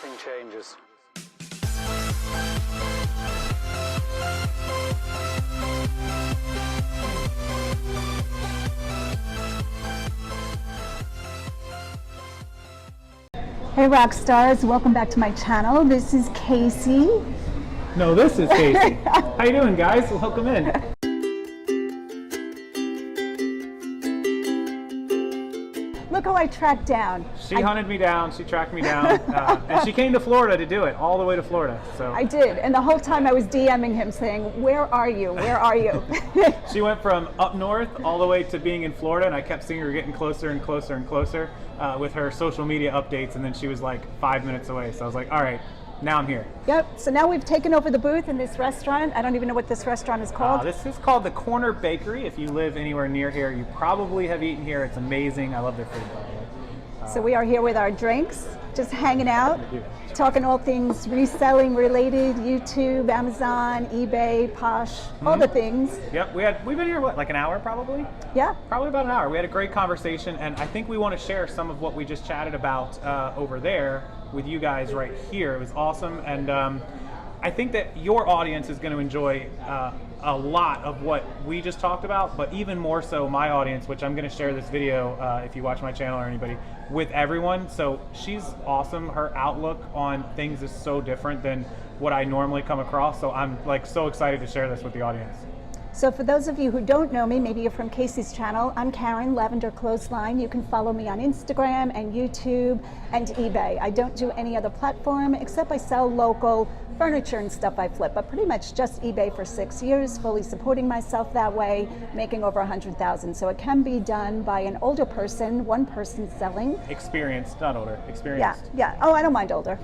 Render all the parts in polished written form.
nothing changes. Hey rock stars, welcome back to my channel. This is Casey. No, this is Casey. How you doing, guys? Welcome in. Look who I tracked down. She hunted me down, she tracked me down, and she came to Florida to do it, all the way to Florida. So I did, and the whole time I was DMing him saying, where are you, where are you? She went from up north all the way to being in Florida, and I kept seeing her getting closer and closer and closer with her social media updates, and then she was like 5 minutes away. So I was like, all right, now I'm here. Yep, so now we've taken over the booth in this restaurant. I don't even know what this restaurant is called. This is called the Corner Bakery. If you live anywhere near here, you probably have eaten here. It's amazing. I love their food, by the way. So we are here with our drinks, just hanging out, talking all things reselling related, YouTube, Amazon, eBay, Posh, all the things. Yep, we've been here, what, like an hour probably? Yeah. Probably about an hour. We had a great conversation, and I think we want to share some of what we just chatted about over there with you guys right here. It was awesome, and I think that your audience is going to enjoy a lot of what we just talked about, but even more so my audience, which I'm going to share this video if you watch my channel or anybody, with everyone. So she's awesome. Her outlook on things is so different than what I normally come across. So I'm like so excited to share this with the audience. So for those of you who don't know me, maybe you're from Casey's channel, I'm Karen, Lavender ClothesLine. You can follow me on Instagram and YouTube and eBay. I don't do any other platform except I sell local furniture and stuff I flip, but pretty much just eBay for 6 years, fully supporting myself that way, making over 100,000. So it can be done by an older person, one person selling. Experienced, not older, experienced. Yeah. Oh, I don't mind older.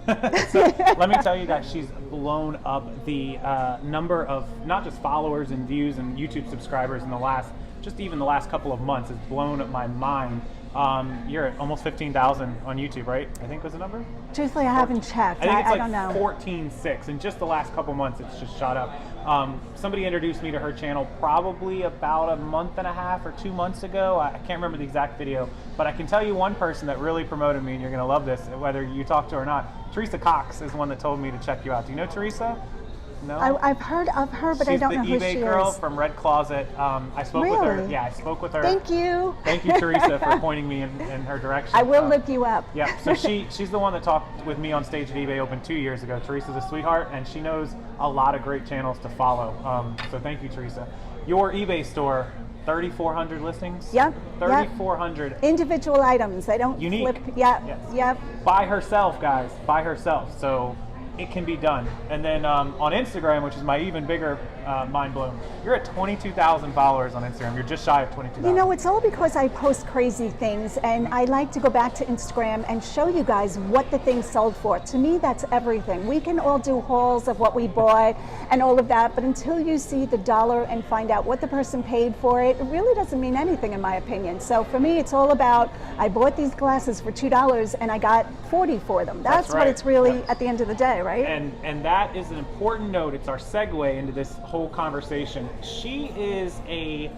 So let me tell you guys, she's blown up the number of not just followers and views and YouTube subscribers in the last couple of months. Has blown up my mind. You're at almost 15,000 on YouTube, right? I think was the number? Truthfully, I haven't checked. I think it's I don't know. 14.6. In just the last couple months, it's just shot up. Somebody introduced me to her channel probably about a month and a half or 2 months ago. I can't remember the exact video, but I can tell you one person that really promoted me, and you're going to love this, whether you talk to her or not. Teresa Cox is one that told me to check you out. Do you know Teresa? No? I've heard of her, but I don't know who she is. She's the eBay girl from Red Closet. I spoke with her. Yeah, I spoke with her. Thank you. Thank you, Teresa, for pointing me in her direction. I will look you up. Yeah, so she's the one that talked with me on stage at eBay Open 2 years ago. Teresa's a sweetheart, and she knows a lot of great channels to follow. So thank you, Teresa. Your eBay store, 3,400 listings? Yep. 3,400. Yep. Individual items. They don't Unique. flip. Yep. Yes. Yep. By herself, guys. By herself. So it can be done. And then on Instagram, which is my even bigger mind blown, you're at 22,000 followers on Instagram. You're just shy of 22,000. You know, it's all because I post crazy things, and I like to go back to Instagram and show you guys what the thing sold for. To me, that's everything. We can all do hauls of what we bought and all of that, but until you see the dollar and find out what the person paid for it, it really doesn't mean anything in my opinion. So for me, it's all about, I bought these glasses for $2 and I got 40 for them. That's right. What it's really at the end of the day, right? And that is an important note. It's our segue into this whole conversation. She is a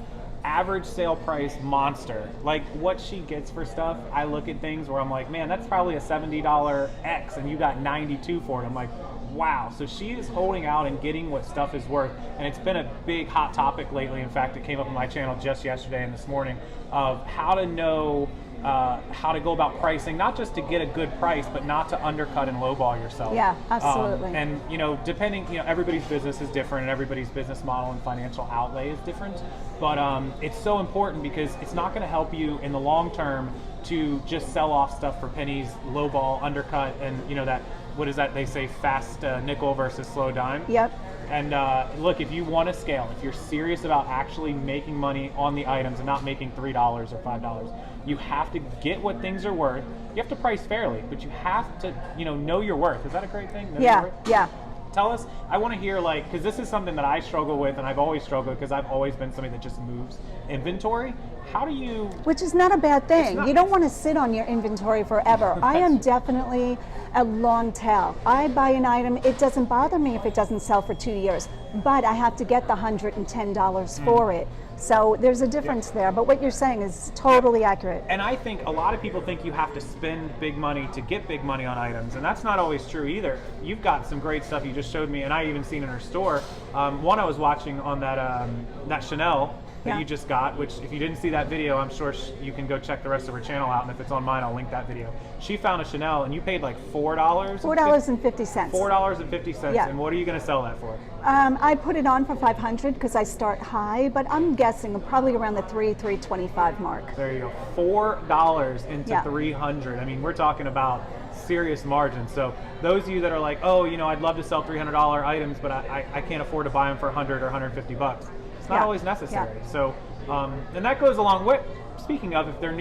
average sale price monster. Like what she gets for stuff, I look at things where I'm like, man, that's probably a $70 X and you got 92 for it. I'm like, wow. So she is holding out and getting what stuff is worth. And it's been a big hot topic lately. In fact, it came up on my channel just yesterday and this morning of how to know how to go about pricing, not just to get a good price, but not to undercut and lowball yourself. Yeah, absolutely. And you know, depending, you know, everybody's business is different, and everybody's business model and financial outlay is different. But it's so important because it's not going to help you in the long term to just sell off stuff for pennies, lowball, undercut, and you know that. What is that they say? Fast nickel versus slow dime. Yep. And look, if you want to scale, if you're serious about actually making money on the items and not making $3 or $5, you have to get what things are worth. You have to price fairly, but you have to, you know your worth. Is that a great thing? Know your worth? Yeah. Tell us, I want to hear, like, because this is something that I struggle with, and I've always struggled because I've always been somebody that just moves inventory. How do you? Which is not a bad thing. not. You don't want to sit on your inventory forever. I am definitely a long tail. I buy an item, it doesn't bother me if it doesn't sell for 2 years, but I have to get the $110 for it. So there's a difference there, but what you're saying is totally accurate. And I think a lot of people think you have to spend big money to get big money on items, and that's not always true either. You've got some great stuff you just showed me, and I even seen in her store. One I was watching on that Chanel that you just got, which if you didn't see that video, I'm sure you can go check the rest of her channel out, and if it's on mine, I'll link that video. She found a Chanel, and you paid like $4? $4.50. $4.50, Yeah. and what are you going to sell that for? I put it on for $500 because I start high, but I'm guessing probably around the $325 mark. There you go, $4 into Yeah. $300. I mean, we're talking about serious margin. So those of you that are like, oh, you know, I'd love to sell $300 items, but I can't afford to buy them for 100 or 150 bucks. It's not always necessary. So, and that goes along with, speaking of, if they're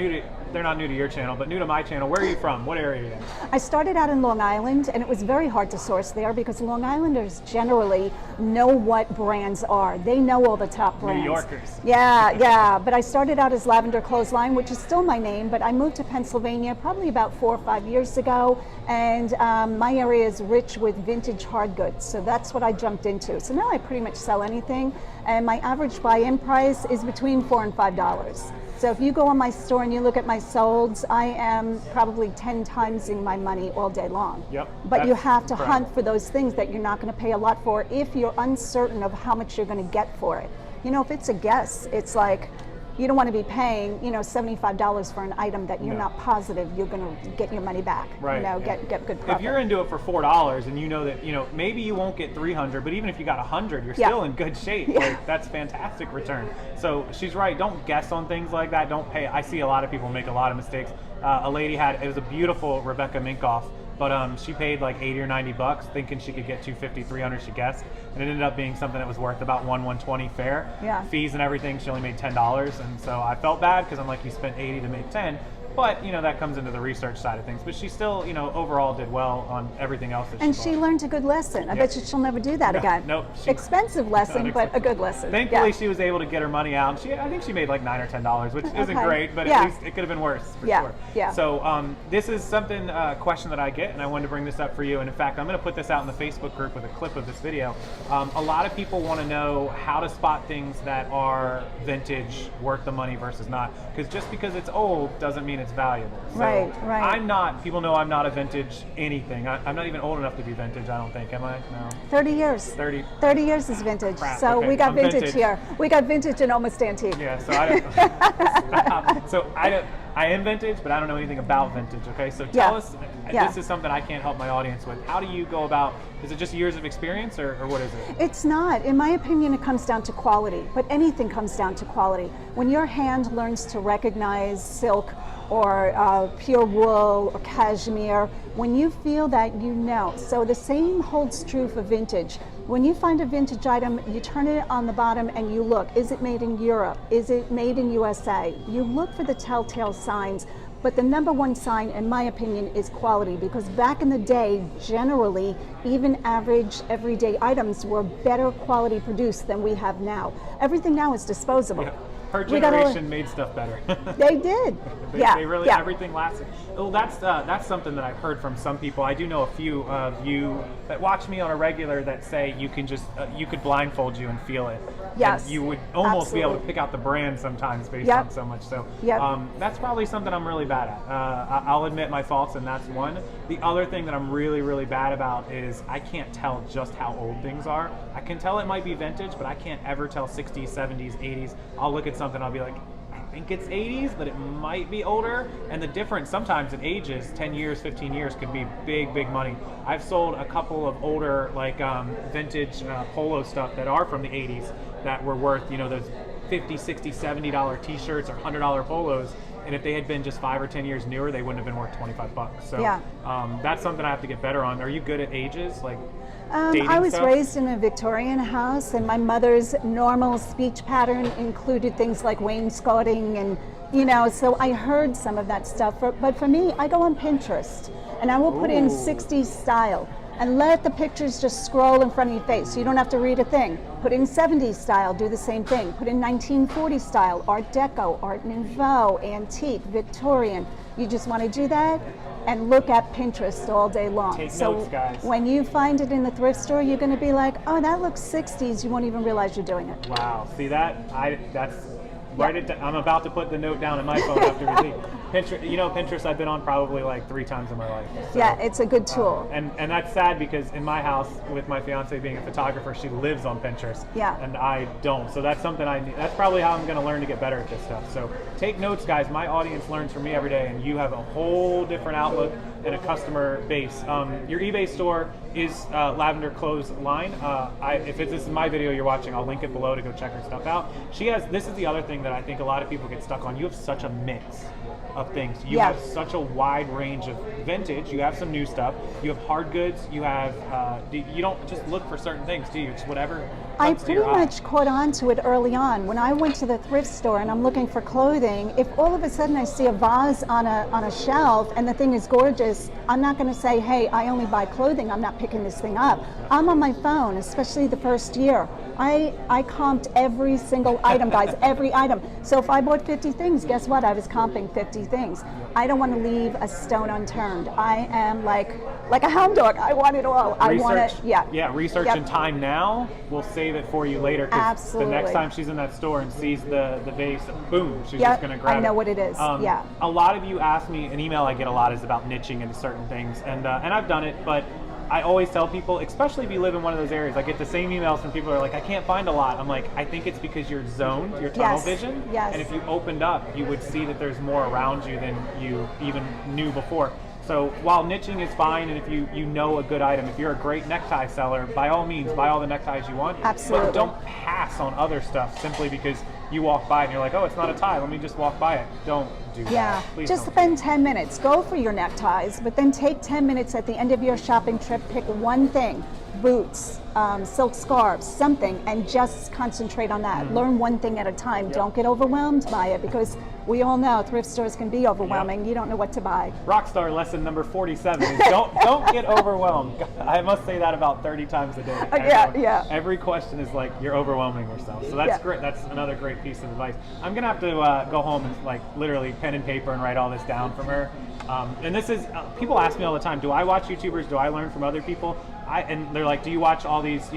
not new to your channel, but new to my channel, where are you from? What area are you in? I started out in Long Island, and it was very hard to source there because Long Islanders generally know what brands are. They know all the top brands. New Yorkers. Yeah. But I started out as Lavender ClothesLine, which is still my name, but I moved to Pennsylvania probably about 4 or 5 years ago, and my area is rich with vintage hard goods, so that's what I jumped into. So now I pretty much sell anything, and my average buy-in price is between $4 and $5. So if you go on my store and you look at my solds, I am probably 10 timesing my money all day long. Yep. But you have to incredible. hunt for those things that you're not going to pay a lot for if you're uncertain of how much you're going to get for it. You know, if it's a guess, it's like you don't want to be paying, you know, $75 for an item that you're not positive you're going to get your money back. Right. You know, get good profit. If you're into it for $4 and you know that, you know, maybe you won't get 300, but even if you got 100, you're still in good shape. Like, that's fantastic return. So she's right. Don't guess on things like that. Don't pay. I see a lot of people make a lot of mistakes. A lady it was a beautiful Rebecca Minkoff, but she paid like 80 or 90 bucks thinking she could get 250, 300, she guessed, and it ended up being something that was worth about $120 fair. Yeah. Fees and everything, she only made $10, and so I felt bad because I'm like, you spent 80 to make 10. But, you know, that comes into the research side of things. But she still, you know, overall did well on everything else that and she she bought. learned a good lesson. I bet you she'll never do that again. Nope. Expensive lesson, but a good lesson. Thankfully, she was able to get her money out. I think she made like $9 or $10, which isn't great, but at least it could have been worse, for sure. Yeah. So this is something, question that I get, and I wanted to bring this up for you. And in fact, I'm going to put this out in the Facebook group with a clip of this video. A lot of people want to know how to spot things that are vintage, worth the money versus not. Because just because it's old doesn't mean it's valuable. So Right. people know I'm not a vintage anything. I'm not even old enough to be vintage, I don't think, am I? No. 30 years. 30 years is vintage. Crap, So okay, we got I'm vintage here. We got vintage and almost antique. Yeah, so I am vintage, but I don't know anything about vintage, okay? So tell us, this is something I can't help my audience with. How do you go about, is it just years of experience or what is it? It's not. In my opinion, it comes down to quality, but anything comes down to quality. When your hand learns to recognize silk or pure wool or cashmere, when you feel that, you know. So the same holds true for vintage. When you find a vintage item, you turn it on the bottom and you look, is it made in Europe? Is it made in USA? You look for the telltale signs, but the number one sign, in my opinion, is quality, because back in the day, generally, even average everyday items were better quality produced than we have now. Everything now is disposable. Yeah. Her generation made stuff better. They did. They really, everything lasted. Well, that's something that I've heard from some people. I do know a few of you that watch me on a regular that say you can just, you could blindfold you and feel it. Yes. And you would almost be able to pick out the brand sometimes based on so much. So that's probably something I'm really bad at. I'll admit my faults, and that's one. The other thing that I'm really, really bad about is I can't tell just how old things are. I can tell it might be vintage, but I can't ever tell 60s, 70s, 80s. I'll look at something, I'll be like, I think it's 80s, but it might be older. And the difference sometimes in ages, 10 years, 15 years, could be big, big money. I've sold a couple of older, like vintage polo stuff that are from the 80s that were worth, you know, those $50, $60, $70 t-shirts or $100 polos. And if they had been just 5 or 10 years newer, they wouldn't have been worth 25 bucks. So that's something I have to get better on. Are you good at ages? Like I was raised in a Victorian house, and my mother's normal speech pattern included things like wainscoting and, you know, so I heard some of that stuff. But for me, I go on Pinterest and I will put in 60s style. and let the pictures just scroll in front of your face. You don't have to read a thing. Put in 70s style, do the same thing. Put in 1940 style, Art Deco, Art Nouveau, Antique, Victorian. You just want to do that and look at Pinterest all day long. Take notes, guys. When you find it in the thrift store, you're going to be like, oh, that looks 60s. You won't even realize you're doing it. Wow, see that? That's write it down. I'm about to put the note down in my phone after we leave. Pinterest, Pinterest I've been on probably like 3 times in my life. So, yeah, it's a good tool. And that's sad because in my house, with my fiance being a photographer, she lives on Pinterest. Yeah. And I don't. So that's something that's probably how I'm going to learn to get better at this stuff. So take notes, guys. My audience learns from me every day, and you have a whole different outlook and a customer base. Your eBay store is Lavender ClothesLine. If this is my video you're watching, I'll link it below to go check her stuff out. This is the other thing that I think a lot of people get stuck on. You have such a mix of things. You have such a wide range of vintage. You have some new stuff. You have hard goods. You have, you don't just look for certain things, do you? It's whatever I comes to pretty your eye. much caught on to it early on. When I went to the thrift store and I'm looking for clothing, if all of a sudden I see a vase on a shelf and the thing is gorgeous, I'm not going to say, hey, I only buy clothing. I'm not picking this thing up. I'm on my phone, especially the first year. I comped every single item, guys, every item. So if I bought 50 things, guess what? I was comping 50 things. I don't want to leave a stone unturned. I am like a hound dog. I want it all. I want it. Yeah. Research and time now will save it for you later. 'Cause absolutely. The next time she's in that store and sees the vase, boom, she's just going to grab it. I know what it is. Yeah. A lot of you ask me, an email I get a lot is about niching into certain things, and I've done it, but I always tell people, especially if you live in one of those areas, I get the same emails from people who are like, I can't find a lot. I'm like, I think it's because you're zoned, your tunnel vision. Yes. And if you opened up, you would see that there's more around you than you even knew before. So while niching is fine, and if you know a good item, if you're a great necktie seller, by all means, buy all the neckties you want. Absolutely. But don't pass on other stuff simply because you walk by and you're like, oh, it's not a tie, let me just walk by it. Don't do that. Yeah, Please just don't. spend 10 minutes. Go for your neckties, but then take 10 minutes at the end of your shopping trip, pick one thing, boots, silk scarves, something, and just concentrate on that. Learn one thing at a time. Yep. Don't get overwhelmed by it, because we all know thrift stores can be overwhelming. You don't know what to buy. Rockstar lesson number 47 is don't get overwhelmed. I must say that about 30 times a day. Yeah. Every question is like, you're overwhelming yourself. So that's great. That's another great piece of advice. I'm gonna have to go home and like literally pen and paper and write all this down from her. And this is, people ask me all the time, do I watch YouTubers? Do I learn from other people? And they're like, do you watch all these,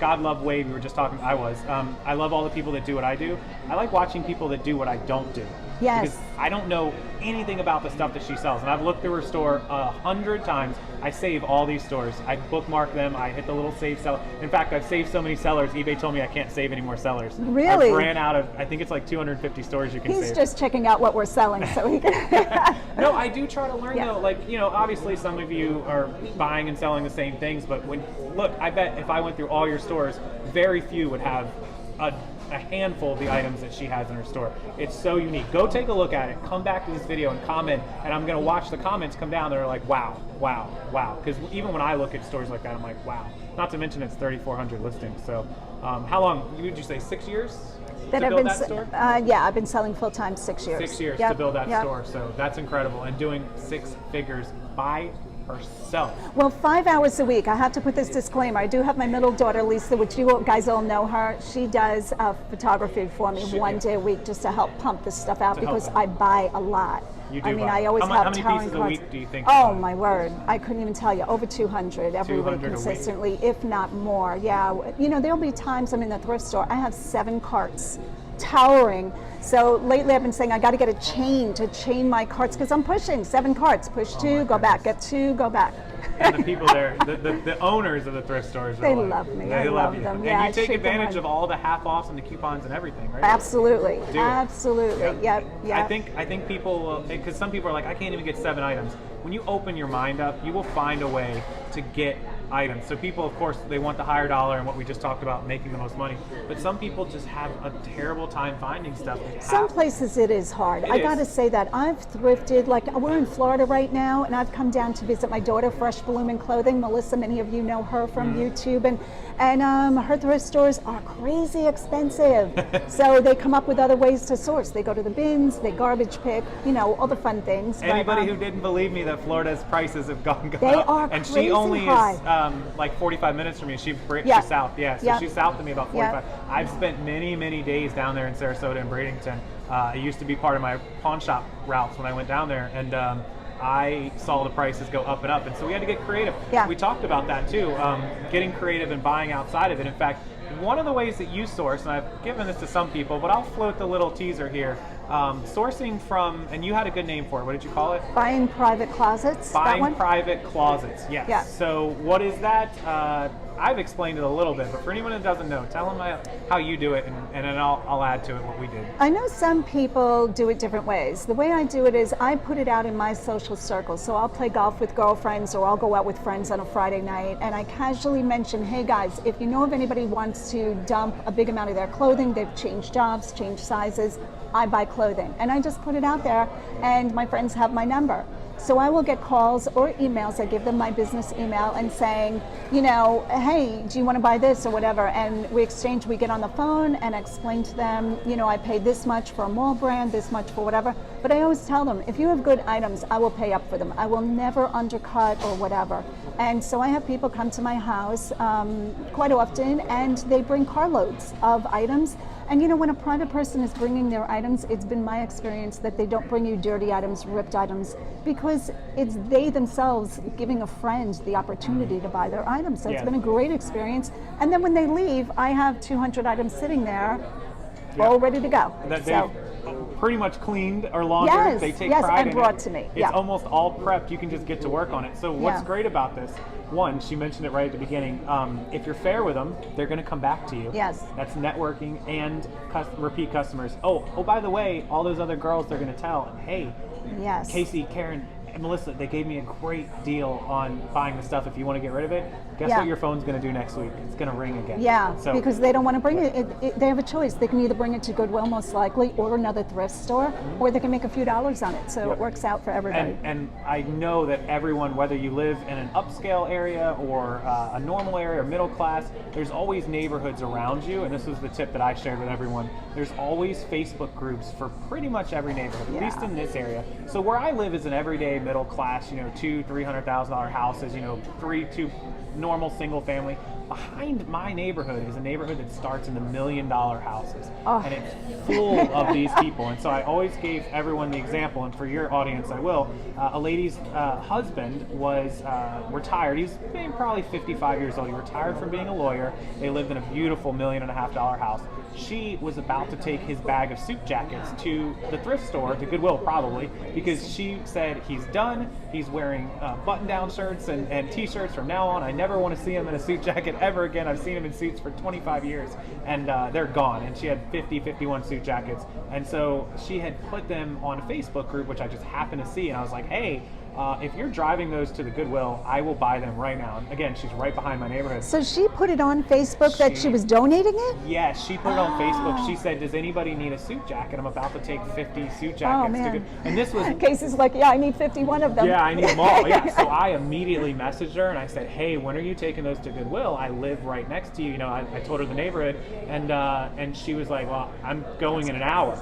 God Love Wade, we were just talking, I love all the people that do what I do. I like watching people that do what I don't do. Yes. Because I don't know anything about the stuff that she sells. And I've looked through her store 100 times. I save all these stores. I bookmark them. I hit the little save seller. In fact, I've saved so many sellers, eBay told me I can't save any more sellers. Really? I ran out of, I think it's like 250 stores you can save. He's just checking out what we're selling so he can... No, I do try to learn though. Like, obviously some of you are buying and selling the same things, but look, I bet if I went through all your stores, very few would have a handful of the items that she has in her store. It's so unique. Go take a look at it. Come back to this video and comment, and I'm going to watch the comments come down. They're like, wow, wow, wow. Because even when I look at stores like that, I'm like, wow. Not to mention it's 3,400 listings. So how long, would you say 6 years that to build that store? I've been selling full-time 6 years. 6 years to build that store. So that's incredible. And doing 6 figures by herself. Well, 5 hours a week. I have to put this disclaimer. I do have my middle daughter, Lisa, which you guys all know her. She does photography for me 1 day a week just to help pump this stuff out because I buy a lot. You do I always have how many pieces a week do you think? Oh my word, I couldn't even tell you. Over 200 every 200 week consistently, if not more. Yeah, there'll be times I'm in the thrift store. I have 7 carts, towering. So lately I've been saying I got to get a chain to chain my carts because I'm pushing 7 carts. Push 2, go back. Get 2, go back. And the people there, the owners of the thrift stores, they love me. I love them. And you take advantage of all the half-offs and the coupons and everything, right? Absolutely. Absolutely. Yep. I think people will, because some people are like, I can't even get 7 items. When you open your mind up, you will find a way to get items. So people, of course, they want the higher dollar and what we just talked about, making the most money. But some people just have a terrible time finding stuff. Some places it is hard. I got to say that. I've thrifted, like we're in Florida right now, and I've come down to visit my daughter, Fresh Blooming Clothing. Melissa, many of you know her from YouTube, and her thrift stores are crazy expensive. So they come up with other ways to source. They go to the bins, they garbage pick, all the fun things. Anybody who didn't believe me that Florida's prices have gone they up, are and crazy she only high. is like 45 minutes from me. She's Yeah. south, yeah. So Yeah. she's south of me about 45. Yeah. I've spent many days down there in Sarasota and Bradenton. It used to be part of my pawn shop routes when I went down there, and I saw the prices go up and up, and so we had to get creative. Yeah. We talked about that too, getting creative and buying outside of it. In fact, one of the ways that you source, and I've given this to some people, but I'll float the little teaser here, sourcing from, and you had a good name for it. What did you call it? Buying private closets. that Buying one? private closets, yes. Yeah. So what is that? I've explained it a little bit, but for anyone that doesn't know, tell them how you do it, and then I'll add to it what we did. I know some people do it different ways. The way I do it is I put it out in my social circles. So I'll play golf with girlfriends, or I'll go out with friends on a Friday night, and I casually mention, hey guys, if you know of anybody who wants to dump a big amount of their clothing, they've changed jobs, changed sizes, I buy clothing. And I just put it out there, and my friends have my number. So I will get calls or emails. I give them my business email and saying, you know, hey, do you want to buy this or whatever? And we exchange, we get on the phone and explain to them, you know, I pay this much for a mall brand, this much for whatever. But I always tell them, if you have good items, I will pay up for them. I will never undercut or whatever. And so I have people come to my house quite often, and they bring carloads of items. And you know, when a private person is bringing their items, it's been my experience that they don't bring you dirty items, ripped items, because it's they themselves giving a friend the opportunity to buy their items. So it's been a great experience. And then when they leave, I have 200 items sitting there, all ready to go. That So, they've pretty much cleaned or laundered. Yes, They take yes, pride and in brought it. to me. It's Yeah. almost all prepped. You can just get to work on it. So what's Yeah. great about this? One, she mentioned it right at the beginning. If you're fair with them, they're going to come back to you. Yes. That's networking and repeat customers. Oh, by the way, all those other girls they're going to tell, hey, yes. Casey, Karen, and Melissa, they gave me a great deal on buying the stuff. If you want to get rid of it, guess Yeah. what your phone's going to do next week? It's going to ring again. Yeah, So, because they don't want to bring it. They have a choice. They can either bring it to Goodwill, most likely, or another thrift store, or they can make a few dollars on it. So it works out for everybody. And I know that everyone, whether you live in an upscale area or a normal area or middle class, there's always neighborhoods around you. And this was the tip that I shared with everyone. There's always Facebook groups for pretty much every neighborhood, at least in this area. So where I live is an everyday middle class, you know, $200,000-$300,000 houses, you know, two normal single family. Behind my neighborhood is a neighborhood that starts in the $1 million houses, and it's full of these people. And so I always gave everyone the example, and for your audience I will. A lady's husband was retired. He's probably 55 years old. He retired from being a lawyer. They lived in a beautiful $1.5 million house. She was about to take his bag of suit jackets to the thrift store, to Goodwill probably, because she said he's done. He's wearing button-down shirts and t-shirts from now on. I never want to see him in a suit jacket ever again. I've seen him in suits for 25 years, and they're gone. And she had 51 suit jackets. And so she had put them on a Facebook group, which I just happened to see, and I was like, hey, if you're driving those to the Goodwill, I will buy them right now. And again, she's right behind my neighborhood. So she put it on Facebook that she was donating it? Yes, she put it on Facebook. She said, does anybody need a suit jacket? I'm about to take 50 suit jackets. man. And this was... Casey's like, yeah, I need 51 of them. Yeah, I need them all. Yeah. So I immediately messaged her and I said, hey, when are you taking those to Goodwill? I live right next to you. You know, I told her the neighborhood, and she was like, well, I'm going in an hour.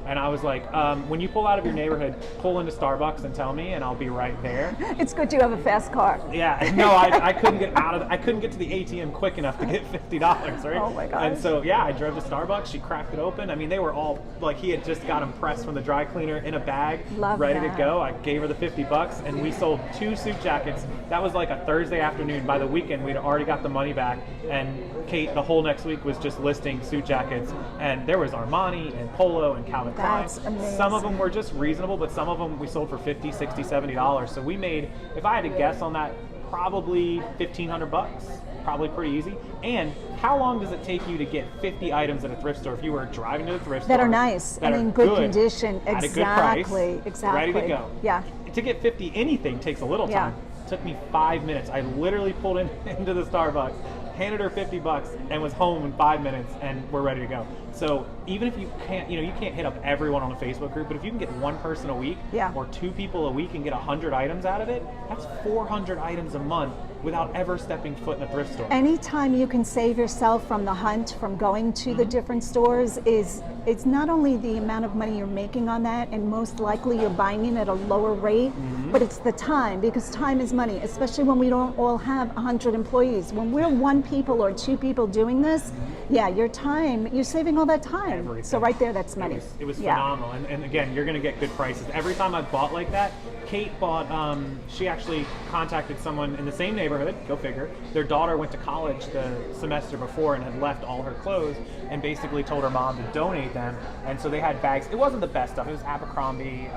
And I was like, when you pull out of your neighborhood, pull into Starbucks and tell me, and I'll be right there. It's good you have a fast car. Yeah, no, I couldn't get I couldn't get to the ATM quick enough to get $50, right? Oh my gosh. And so, yeah, I drove to Starbucks. She cracked it open. I mean, they were all like, he had just got them pressed from the dry cleaner in a bag, Love ready that. to go. I gave her the $50, and we sold 2 suit jackets. That was like a Thursday afternoon. By the weekend, we'd already got the money back, and Kate, the whole next week was just listing suit jackets, and there was Armani and Polo and Calvin Klein. That's amazing. Some of them were just reasonable, but some of them we sold for $50, $60, $70. So we made, if I had to guess on that, probably $1,500, probably pretty easy. And how long does it take you to get 50 items at a thrift store if you were driving to the thrift store? That are nice that and are in good condition. at a good price, Exactly. ready to go. Yeah. To get 50 anything takes a little Yeah. time. It took me 5 minutes. I literally pulled into the Starbucks, handed her $50 and was home in 5 minutes, and we're ready to go. So even if you can't, you can't hit up everyone on a Facebook group, but if you can get one person a week or 2 people a week and get 100 items out of it, that's 400 items a month without ever stepping foot in a thrift store. Anytime you can save yourself from the hunt, from going to the different stores, it's not only the amount of money you're making on that, and most likely you're buying it at a lower rate, but it's the time, because time is money, especially when we don't all have 100 employees. When we're 1 people or 2 people doing this, your time, you're saving all that time. Everything. So right there, that's money. It was phenomenal, and again, you're going to get good prices. Every time I've bought like that, Kate bought, she actually contacted someone in the same neighborhood, go figure. Their daughter went to college the semester before and had left all her clothes and basically told her mom to donate them. And so they had bags. It wasn't the best stuff. It was Abercrombie,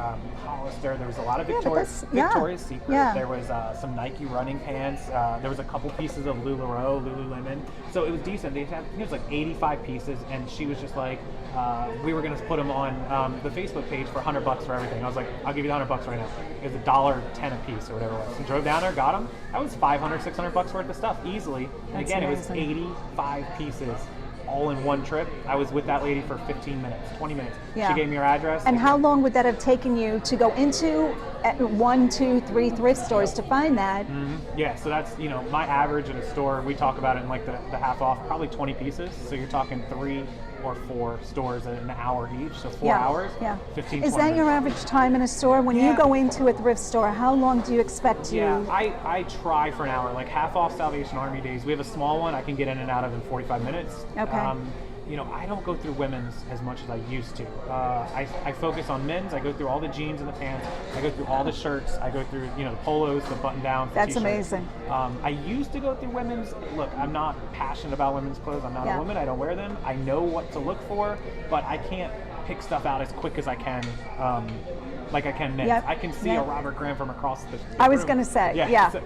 Hollister. There was a lot of Victoria's Secret. There was some Nike running pants. There was a couple pieces of Lululemon. So it was decent. They had, it was like 85 pieces, and she was just like, we were going to put them on the Facebook page for $100 for everything. I was like, I'll give you the $100 right now. It was $1.10 a piece or whatever it was. And drove down there, got them. That was $500, $600 worth of stuff easily. And That's again, amazing. it was 85 pieces all in one trip. I was with that lady for 15 minutes, 20 minutes. Yeah. She gave me her address. And how long would that have taken you to go into 1, 2, 3 thrift stores to find that? Yeah, so that's, my average in a store, we talk about it in like the half off, probably 20 pieces. So you're talking 3 or 4 stores at an hour each, so 4 hours, 15, Is 20 that your minutes. average time in a store? When you go into a thrift store, how long do you expect to? Yeah, I try for an hour. Like half off Salvation Army days. We have a small one I can get in and out of in 45 minutes. Okay. I don't go through women's as much as I used to. I focus on men's. I go through all the jeans and the pants. I go through all the shirts. I go through, the polos, the button downs. That's t-shirts. amazing. I used to go through women's. Look, I'm not passionate about women's clothes. I'm not a woman. I don't wear them. I know what to look for, but I can't pick stuff out as quick as I can. Like I can men's. I can see a Robert Graham from across the I was room. going to say,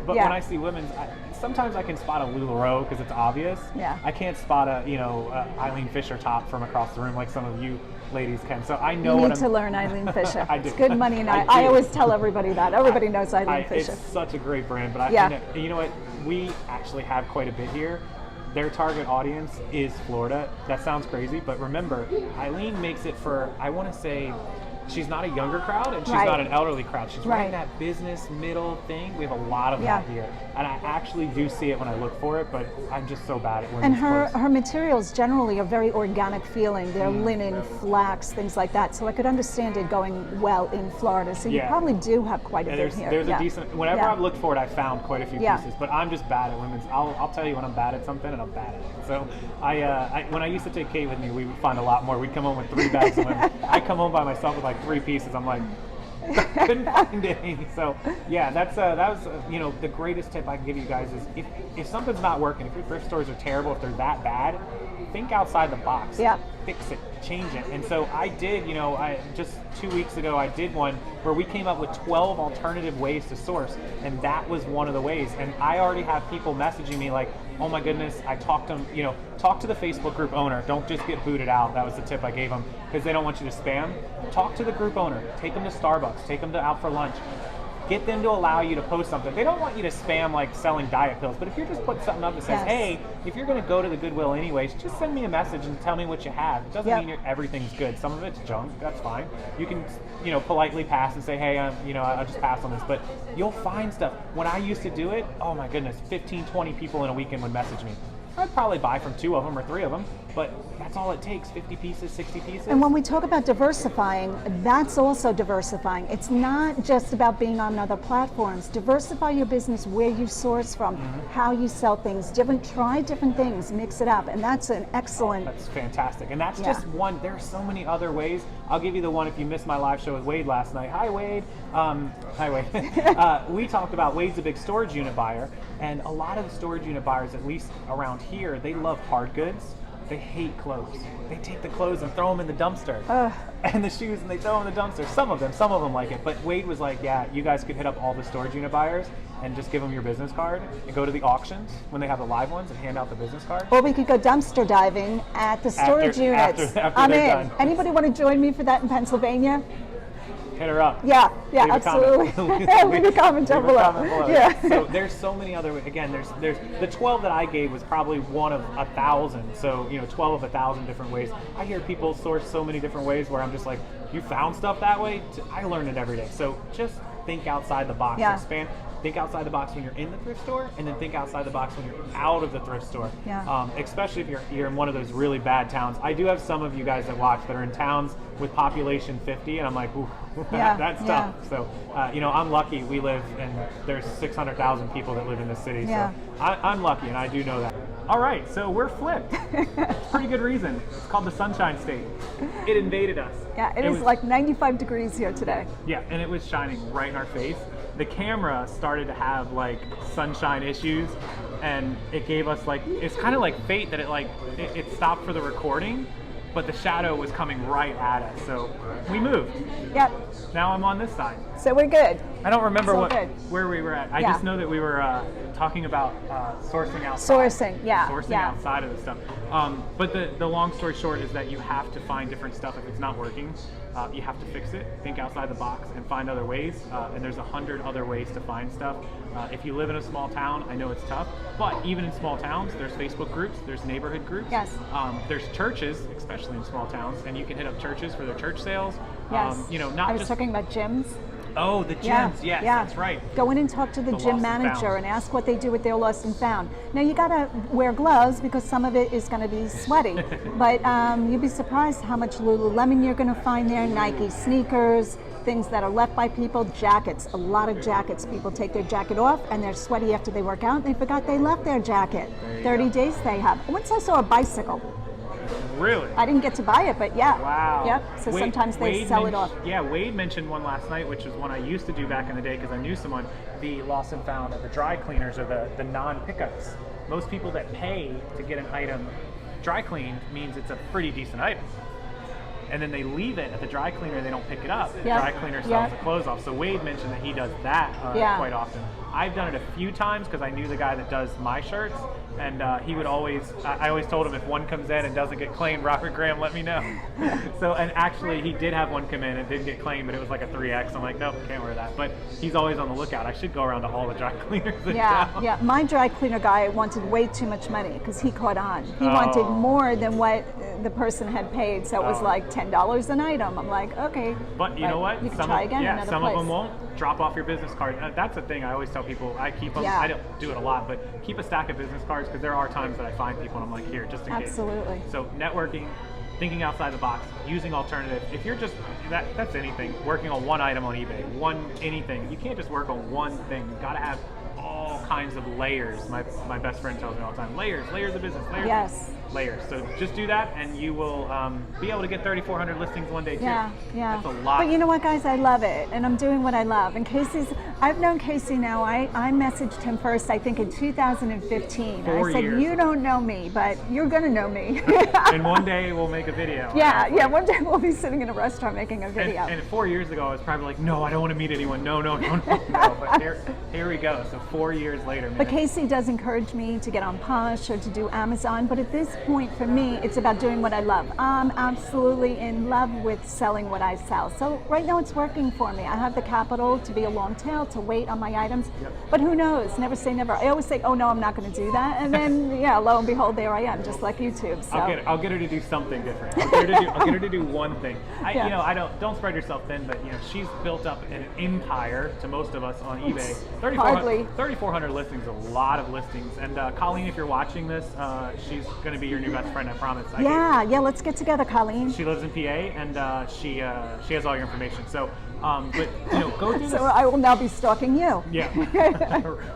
But when I see women's, sometimes I can spot a LuLaRoe because it's obvious. Yeah. I can't spot a Eileen Fisher top from across the room like some of you ladies can. So I know You what need to learn Eileen Fisher. I do. It's good money, and I do. always tell everybody that. Everybody knows Eileen Fisher. It's such a great brand, but you know what? We actually have quite a bit here. Their target audience is Florida. That sounds crazy, but remember, Eileen makes it for, I want to say, she's not a younger crowd and she's not an elderly crowd. She's right in that business middle thing. We have a lot of that here. And I actually do see it when I look for it, but I'm just so bad at women's And clothes. her materials generally are very organic feeling. They're linen, flax, things like that. So I could understand it going well in Florida. So you probably do have quite a bit here. There's a decent, whenever I've looked for it, I've found quite a few pieces, but I'm just bad at women's. I'll tell you when I'm bad at something, and I'm bad at it. So when I used to take Kate with me, we would find a lot more. We'd come home with 3 bags of women. I'd come home by myself with like 3 pieces. I'm like, couldn't find any. So yeah, that was the greatest tip I can give you guys is if something's not working, if your thrift stores are terrible, if they're that bad, think outside the box. Yeah. Fix it, change it. And so I did, I just 2 weeks ago I did one where we came up with 12 alternative ways to source, and that was one of the ways. And I already have people messaging me like, oh my goodness, I talked to them, talk to the Facebook group owner. Don't just get booted out. That was the tip I gave them because they don't want you to spam. Talk to the group owner. Take them to Starbucks. Take them out for lunch. Get them to allow you to post something. They don't want you to spam like selling diet pills, but if you're just putting something up that says, hey, if you're going to go to the Goodwill anyways, just send me a message and tell me what you have. It doesn't mean everything's good. Some of it's junk. That's fine. You can, politely pass and say, hey, I'll just pass on this. But you'll find stuff. When I used to do it, oh my goodness, 15, 20 people in a weekend would message me. I'd probably buy from 2 of them or 3 of them, but that's all it takes, 50 pieces, 60 pieces. And when we talk about diversifying, that's also diversifying. It's not just about being on other platforms. Diversify your business where you source from, how you sell things, try different things, mix it up, and that's an excellent... That's fantastic, and that's just one. There are so many other ways. I'll give you the one if you missed my live show with Wade last night. Hi, Wade. Hi, Wade. We talked about Wade's a big storage unit buyer, and a lot of the storage unit buyers, at least around here, they love hard goods. They hate clothes. They take the clothes and throw them in the dumpster. And the shoes, and they throw them in the dumpster. Some of them like it. But Wade was like, yeah, you guys could hit up all the storage unit buyers and just give them your business card and go to the auctions when they have the live ones and hand out the business card. Or we could go dumpster diving at the storage units. After I'm they're in. done. Anybody want to join me for that in Pennsylvania? hit her up. Yeah, Leave a absolutely. comment. Leave a comment down Leave a below. comment below. Yeah. So there's so many other, again, there's the 12 that I gave was probably one of 1,000. So, 12 of 1,000 different ways. I hear people source so many different ways where I'm just like, you found stuff that way? I learn it every day. So just think outside the box, Yeah. expand. Think outside the box when you're in the thrift store, and then think outside the box when you're out of the thrift store. Yeah. Especially if you're in one of those really bad towns. I do have some of you guys that watch that are in towns with population 50, and I'm like, ooh, Yeah, that's tough. So, I'm lucky. We live, and there's 600,000 people that live in this city. Yeah. So I'm lucky, and I do know that. All right, so we're flipped. Pretty good reason. It's called the Sunshine State. It invaded us. Yeah, it is like 95 degrees here today. Yeah, and it was shining right in our face. The camera started to have like sunshine issues, and it gave us like, it's kind of like fate that it stopped for the recording, but the shadow was coming right at us. So we moved. Yep. Now I'm on this side. So we're good. I don't remember Good. where we were at. I Yeah. just know that we were talking about sourcing outside. Sourcing, yeah. Outside of the stuff. But the long story short is that you have to find different stuff if it's not working. You have to fix it, think outside the box, and find other ways. And there's 100 other ways to find stuff. If you live in a small town, I know it's tough, but even in small towns, there's Facebook groups, there's neighborhood groups. Yes. There's churches, especially in small towns, and you can hit up churches for their church sales. Yes. Not I was just talking about gyms. Oh, the gyms, yes, yeah. that's right. Go in and talk to the Lost gym and manager found. and ask what they do with their lost and found. Now you gotta wear gloves because some of it is gonna be sweaty, but you'd be surprised how much Lululemon you're gonna find there, Nike sneakers, things that are left by people, jackets, a lot of jackets. People take their jacket off and they're sweaty after they work out and they forgot they left their jacket. 30 days they have. Once I saw a bicycle. Really? I didn't get to buy it, but yeah. Wow. Yep. So sometimes they sell it off. Yeah, Wade mentioned one last night, which was one I used to do back in the day because I knew someone, the lost and found, or the dry cleaners, or the non-pickups. Most people that pay to get an item dry cleaned means it's a pretty decent item. And then they leave it at the dry cleaner, they don't pick it up. The Yep. dry cleaner sells Yep. the clothes off. So Wade mentioned that he does that quite often. I've done it a few times because I knew the guy that does my shirts, and he would always, I always told him if one comes in and doesn't get claimed, Robert Graham, let me know. So, and actually he did have one come in and didn't get claimed, but it was like a 3X. I'm like, nope, can't wear that. But he's always on the lookout. I should go around to all the dry cleaners in town. Yeah. My dry cleaner guy wanted way too much money because he caught on. He wanted more than what the person had paid, so it was like $10 an item. I'm like, okay. But you know what? You can try again another some place. of them won't. Drop off your business card. That's the thing I always tell people. I keep them. Yeah. I don't do it a lot, but keep a stack of business cards because there are times that I find people and I'm like, here, just in case. Absolutely. So networking, thinking outside the box, using alternatives. If you're just that's anything. Working on one item on eBay, anything. You can't just work on one thing. You got to have all kinds of layers. My best friend tells me all the time, layers of business, layers. So just do that, and you will be able to get 3,400 listings one day too. Yeah. That's a lot. But you know what, guys? I love it, and I'm doing what I love. And I've known Casey now. I messaged him first, I think, in 2015. I said, years. you don't know me, but you're gonna know me. And one day we'll make a video. Yeah. One day we'll be sitting in a restaurant making a video. And 4 years ago, I was probably like, no, I don't want to meet anyone. No. But here we go. So 4 years later, man. But Casey does encourage me to get on Posh or to do Amazon. But at this point, for me, it's about doing what I love. I'm absolutely in love with selling what I sell. So right now it's working for me. I have the capital to be a long tail, to wait on my items. Yep. But who knows? Never say never. I always say, oh no, I'm not going to do that. And then, lo and behold, there I am, just like YouTube. So. I'll get her to do something different. I'll get her to do one thing. Don't spread yourself thin, but she's built up an empire to most of us on eBay. 3,400 listings, a lot of listings. And Colleen, if you're watching this, she's going to be your new best friend, I promise. Let's get together, Colleen. She lives in PA, and she has all your information. So, go do this. So I will now be stalking you. Yeah.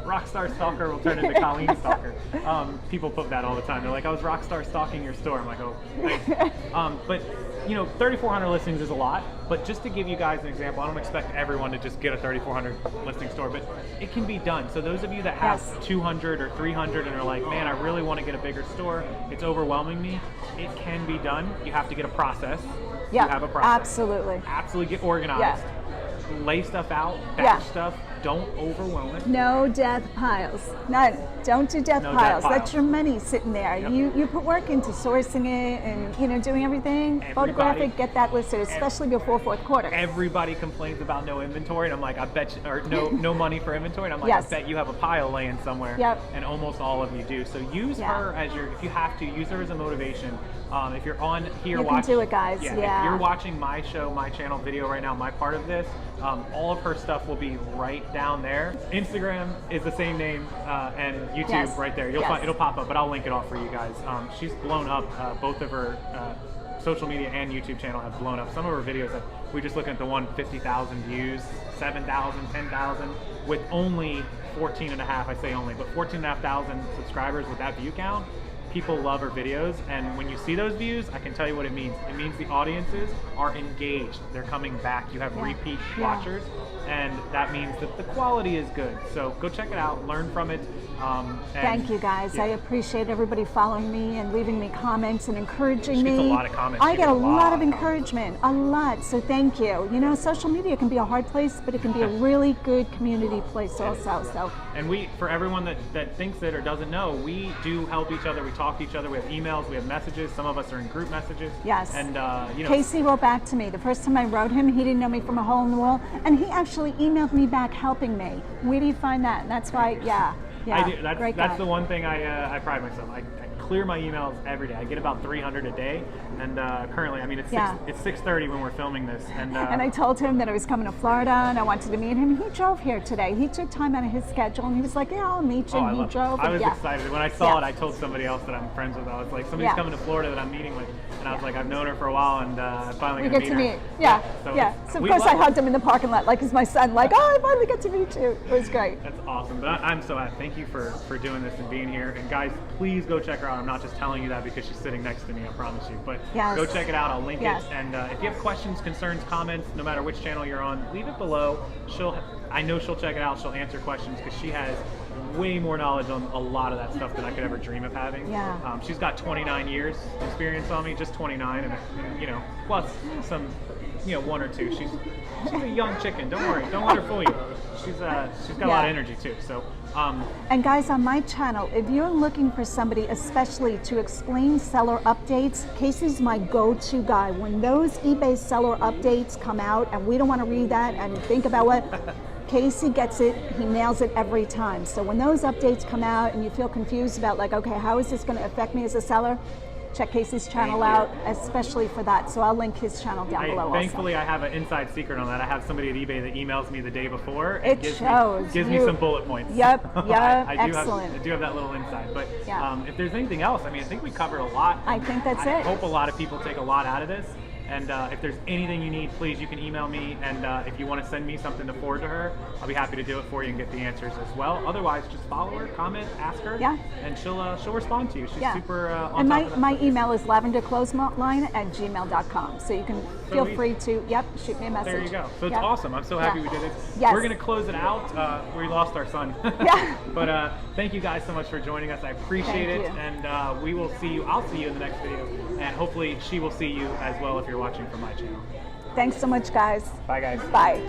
Rockstar Stalker will turn into Colleen Stalker. People put that all the time. They're like, I was Rockstar stalking your store. I'm like, oh, thanks. But 3,400 listings is a lot. But just to give you guys an example, I don't expect everyone to just get a 3,400 listing store, but it can be done. So those of you that have 200 or 300 and are like, man, I really want to get a bigger store, it's overwhelming me, it can be done. You have to get a process. Yeah, you have a process. absolutely. Absolutely get organized. Yeah. Lay stuff out, batch stuff, don't overwhelm it. No death piles. None. Don't do death No piles. death piles. That's your money sitting there. Yep. You put work into sourcing it and doing everything. Photograph it, get that listed, especially before fourth quarter. Everybody complains about no inventory, and I'm like, I bet you, or no money for inventory, and I'm like, Yes. I bet you have a pile laying somewhere. Yep. And almost all of you do. So use her as your, if you have to, use her as a motivation. If you're on here You can do it, guys. Yeah, Yeah. if you're watching my show, my channel video right now, my part of this, all of her stuff will be right down there. Instagram is the same name, and YouTube Yes. right there. You'll find, it'll pop up, but I'll link it all for you guys. She's blown up. Both of her social media and YouTube channel have blown up. Some of her videos, we just looking at the one, 50,000 views, 7,000, 10,000, with only 14 and a half, I say only, but 14,500 subscribers with that view count. People love her videos, and when you see those views, I can tell you what it means. It means the audiences are engaged. They're coming back. You have repeat watchers, and that means that the quality is good. So go check it out, learn from it. Thank you, guys. I appreciate everybody following me and leaving me comments and encouraging me. She gets a lot of comments. I get a lot of encouragement, a lot. So thank you. Social media can be a hard place, but it can be a really good community place also. So. And for everyone that thinks it or doesn't know, we do help each other. We talk to each other. We have emails. We have messages. Some of us are in group messages. Yes. And Casey wrote back to me. The first time I wrote him, he didn't know me from a hole in the wall, and he actually emailed me back helping me. Where do you find that? And that's why, I do. Great That's guy. the one thing I pride myself. I clear my emails every day. I get about 300 a day, and currently, I mean, it's 6:30 when we're filming this, and I told him that I was coming to Florida and I wanted to meet him. He drove here today. He took time out of his schedule and he was like, "Yeah, I'll meet you." And he drove. I was excited when I saw it. I told somebody else that I'm friends with. I was like, "Somebody's coming to Florida that I'm meeting with," and I was like, "I've known her for a while, and I finally get to meet. Yeah. So of course I hugged him in the parking lot like he's my son. Like, oh, I finally get to meet you. It was great. That's awesome. But I'm so happy. Thank you for doing this and being here. And guys, please go check her out. I'm not just telling you that because she's sitting next to me, I promise you. But go check it out. I'll link it. And if you have questions, concerns, comments, no matter which channel you're on, leave it below. I know she'll check it out. She'll answer questions because she has way more knowledge on a lot of that stuff than I could ever dream of having. Yeah. She's got 29 years experience on me, just 29, and plus some, 1 or 2. She's a young chicken. Don't worry. Don't let her fool you. She's got a lot of energy too. So. And guys, on my channel, if you're looking for somebody especially to explain seller updates, Casey's my go-to guy. When those eBay seller updates come out and we don't want to read that and think about what, Casey gets it, he nails it every time. So when those updates come out and you feel confused about like, okay, how is this going to affect me as a seller? Check Casey's channel out, especially for that. So I'll link his channel down below also. Thankfully, I have an inside secret on that. I have somebody at eBay that emails me the day before. It shows. Gives me some bullet points. Yep, I do have that little insight. But if there's anything else, I mean, I think we covered a lot. I think that's it. I hope a lot of people take a lot out of this. And if there's anything you need, please, you can email me. And if you want to send me something to forward to her, I'll be happy to do it for you and get the answers as well. Otherwise, just follow her, comment, ask her, and she'll respond to you. She's super on top of that. My email is lavenderclothesline@gmail.com. So you can feel free to shoot me a message. There you go. So it's awesome. I'm so happy we did it. Yes. We're gonna close it out. We lost our son. But thank you guys so much for joining us. I appreciate it. And we will see you. I'll see you in the next video. And hopefully she will see you as well if you're watching from my channel. Thanks so much, guys. Bye, guys. Bye.